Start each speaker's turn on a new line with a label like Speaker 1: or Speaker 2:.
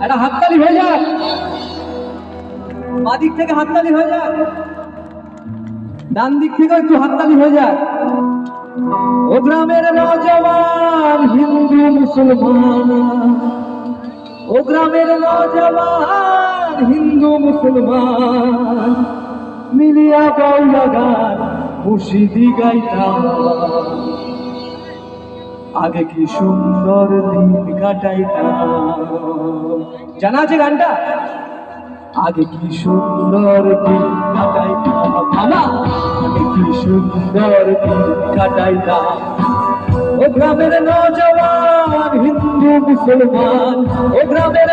Speaker 1: একটা হাততালি হয়ে যাক, বাদিক থেকে হাততালি হয়ে যাক, ডান দিক থেকে একটু হাততালি হয়ে যাক। ও গ্রামের নওজওয়ান হিন্দু মুসলমান, ও গ্রামের নওজওয়ান হিন্দু মুসলমান, মিলিয়া বাউলা গান মুর্শিদি গাইতাম। আগে কি সুন্দর দিন কাটাইতাম। জানা আছে গানটা? আগে কি সুন্দর দিন কাটাইতাম বাবা, আগে কি সুন্দর দিন কাটাইতাম। ও গ্রামের নওজওয়ান হিন্দু মুসলমান, ও গ্রামের